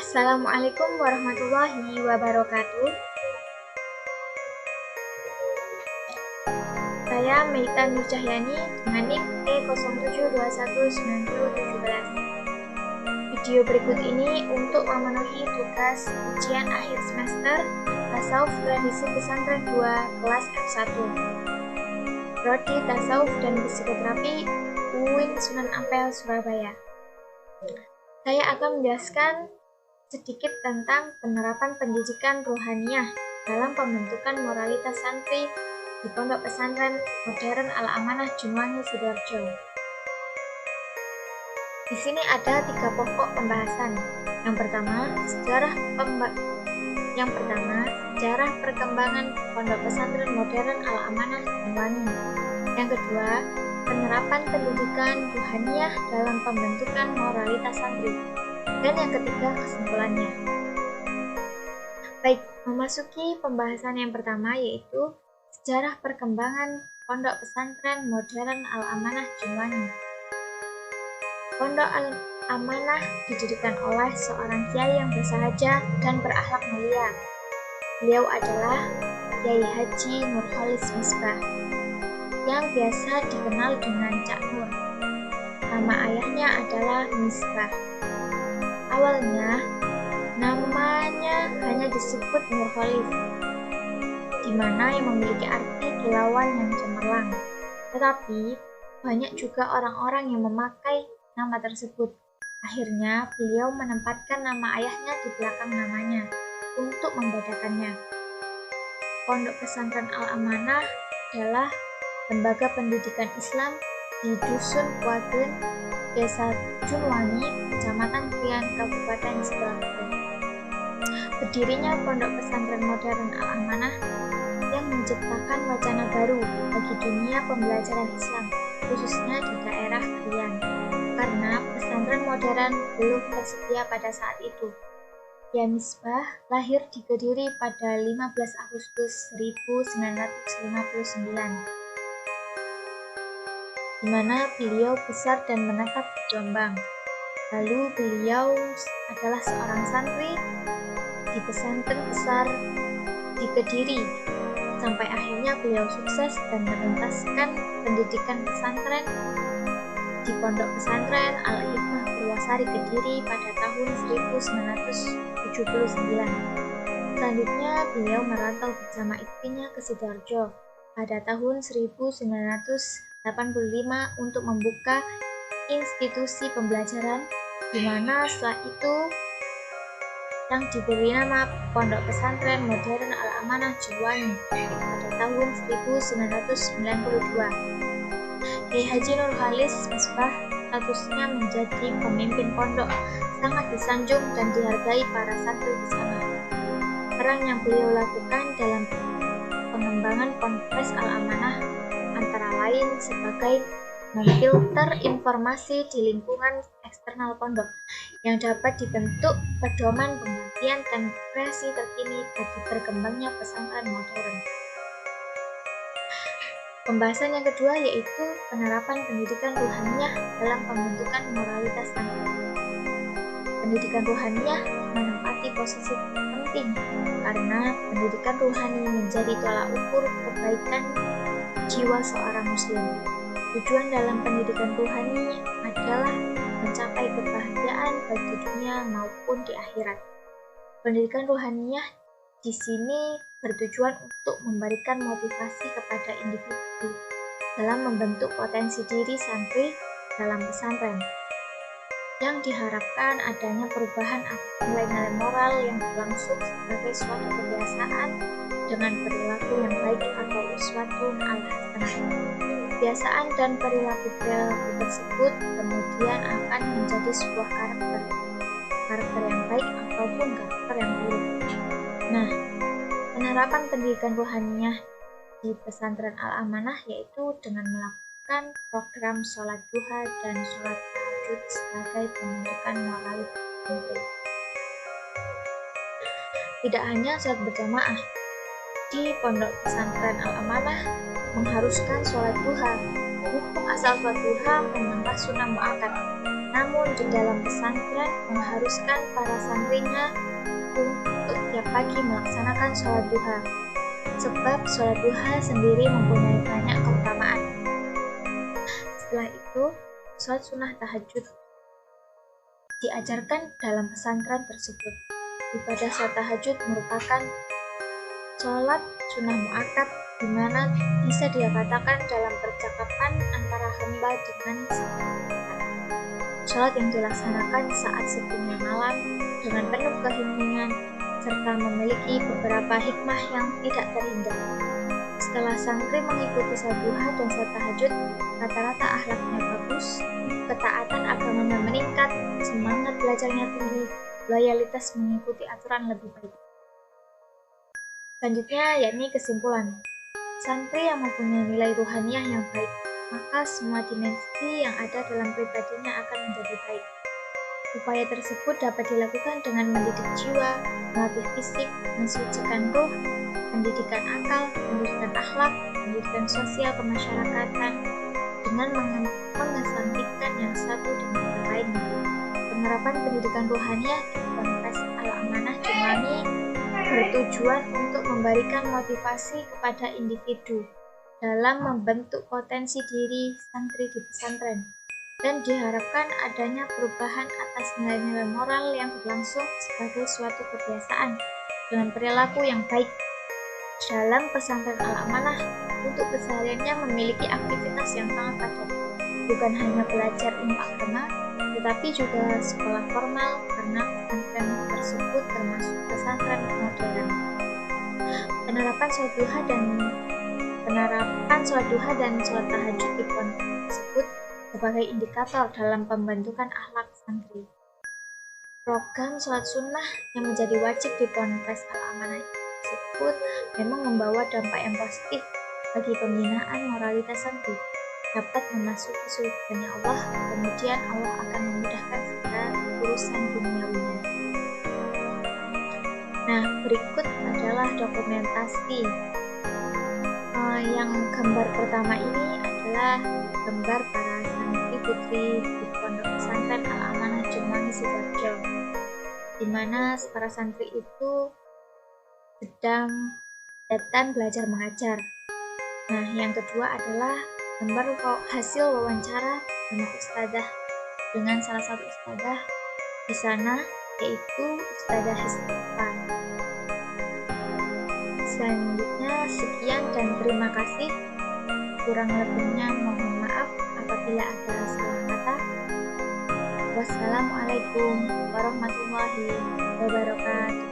Assalamualaikum warahmatullahi wabarakatuh. Saya Meita Nurcahyani dengan NIK E07219017. Video berikut ini untuk memenuhi tugas ujian akhir semester Tasawuf Tradisi Pesantren 2 kelas F1 Prodi Tasawuf dan Psikoterapi UIN Sunan Ampel, Surabaya. Saya akan menjelaskan sedikit tentang penerapan pendidikan rohaniyah dalam pembentukan moralitas santri di Pondok Pesantren Modern Al-Amanah Junwangi, Sidoarjo. Di sini ada 3 pokok pembahasan. Yang pertama, sejarah perkembangan Pondok Pesantren Modern Al-Amanah Junwangi. Yang kedua, penerapan pendidikan rohaniyah dalam pembentukan moralitas santri. Dan yang ketiga, kesimpulannya. Baik, memasuki pembahasan yang pertama, yaitu sejarah perkembangan Pondok Pesantren Modern Al-Amanah Junwangi. Pondok Al-Amanah didirikan oleh seorang kiai yang bersahaja dan berakhlak mulia. Beliau adalah Kiai Haji Nurholis Misbah, yang biasa dikenal dengan Cak Nur. Nama ayahnya adalah Misbah. Awalnya, namanya hanya disebut Nurholis, di mana yang memiliki arti kilauan yang cemerlang. Tetapi, banyak juga orang-orang yang memakai nama tersebut. Akhirnya, beliau menempatkan nama ayahnya di belakang namanya untuk membedakannya. Pondok Pesantren Al-Amanah adalah lembaga pendidikan Islam di Dusun Kuagen, Desa Junwangi, Kecamatan Krian, Kabupaten Sidoarjo. Berdirinya Pondok Pesantren Modern Al-Amanah yang menciptakan wacana baru bagi dunia pembelajaran Islam, khususnya di daerah Krian, karena pesantren modern belum tersedia pada saat itu. Kiai Misbah lahir di Kediri pada 15 Agustus 1959, di mana beliau besar dan menetap di Jombang. Lalu beliau adalah seorang santri di pesantren besar di Kediri, sampai akhirnya beliau sukses dan menuntaskan pendidikan pesantren di Pondok Pesantren Al-Hikmah Purwasari Kediri pada tahun 1979. Selanjutnya beliau merantau bersama istrinya ke Sidoarjo pada tahun 1985 untuk membuka institusi pembelajaran, di mana setelah itu yang diberi nama Pondok Pesantren Modern Al-Amanah Junwangi pada tahun 1992. Kiai Haji Nurholis Misbah statusnya menjadi pemimpin pondok, sangat disanjung dan dihargai para santri di sana. Peran yang beliau lakukan dalam pengembangan Ponpes Al-Amanah antara lain sebagai memfilter informasi di lingkungan eksternal pondok yang dapat dibentuk pedoman penggantian dan kreasi terkini bagi berkembangnya pesantren modern. Pembahasan yang kedua yaitu penerapan pendidikan rohaniyah dalam pembentukan moralitas santri. Pendidikan rohaniyah menempati posisi penting karena pendidikan rohani menjadi tolak ukur kebaikan jiwa seorang muslim. Tujuan dalam pendidikan rohani adalah mencapai kebahagiaan baik di dunia maupun di akhirat. Pendidikan rohaniyah di sini bertujuan untuk memberikan motivasi kepada individu dalam membentuk potensi diri santri dalam pesantren, yang diharapkan adanya perubahan atas nilai-nilai moral yang berlangsung sebagai suatu kebiasaan dengan perilaku yang baik atau uswatun al-hasanah. Kebiasaan dan perilaku tersebut kemudian akan menjadi sebuah karakter yang baik ataupun karakter yang buruk. Nah, penerapan pendidikan rohaniyah di pesantren Al-Amanah yaitu dengan melakukan program sholat duha dan sholat tahajud sebagai pembentukan moralitas santri. Tidak hanya sholat berjamaah, di Pondok Pesantren Al-Amanah mengharuskan sholat duha. Hukum asal sholat duha memanglah sunnah muakkad. Namun di dalam pesantren mengharuskan para santrinya untuk tiap pagi melaksanakan sholat duha, sebab sholat duha sendiri mempunyai banyak keutamaan. Setelah itu, sholat sunnah tahajud diajarkan dalam pesantren tersebut. Ibadah sholat tahajud merupakan sholat sunnah muakkad, di mana bisa dikatakan dalam percakapan antara hamba dengan sang pencipta. Sholat yang dilaksanakan saat sepinya malam dengan penuh keheningan serta memiliki beberapa hikmah yang tidak terhingga. Setelah santri mengikuti sholat duha dan sholat tahajud, rata-rata akhlaknya bagus, ketaatan agamanya meningkat, semangat belajarnya tinggi, loyalitas mengikuti aturan lebih baik. Selanjutnya yakni kesimpulan. Santri yang mempunyai nilai ruhaniyah yang baik, maka semua dimensi yang ada dalam pribadinya akan menjadi baik. Upaya tersebut dapat dilakukan dengan mendidik jiwa, melatih fisik, mensucikan ruh, pendidikan akal, pendidikan akhlak, pendidikan sosial kemasyarakatan, dengan mengesampingkan yang satu dengan yang lainnya. Penerapan pendidikan ruhaniyah di Ponpes Al-Amanah Jum'ani bertujuan untuk memberikan motivasi kepada individu dalam membentuk potensi diri santri di pesantren, dan diharapkan adanya perubahan atas nilai-nilai moral yang berlangsung sebagai suatu kebiasaan dengan perilaku yang baik. Dalam pesantren Al-Amanah, untuk kesehariannya memiliki aktivitas yang sangat padat, bukan hanya belajar ilmu agama, tetapi juga sekolah formal karena pesantren tersebut termasuk pesantren modern. Penerapan sholat duha dan sholat tahajud di pondok tersebut sebagai indikator dalam pembentukan akhlak santri. Program sholat sunnah yang menjadi wajib di Ponpes Al-Amanah tersebut memang membawa dampak yang positif bagi pembinaan moralitas santri, dapat memasuki surganya Allah, kemudian Allah akan memudahkan segala urusan duniawinya. Nah, berikut adalah dokumentasi. Yang gambar pertama ini adalah gambar para santri putri di Pondok Pesantren Al-Amanah Jum'ani Sidoarjo, di mana para santri itu sedang datang belajar mengajar. Nah, yang kedua adalah gambar hasil wawancara sama ustadzah dengan salah satu ustadzah di sana, yaitu Ustadzah Hestifan. Selanjutnya sekian dan terima kasih. Kurang lebihnya mohon maaf apabila ada salah kata. Wassalamualaikum warahmatullahi wabarakatuh.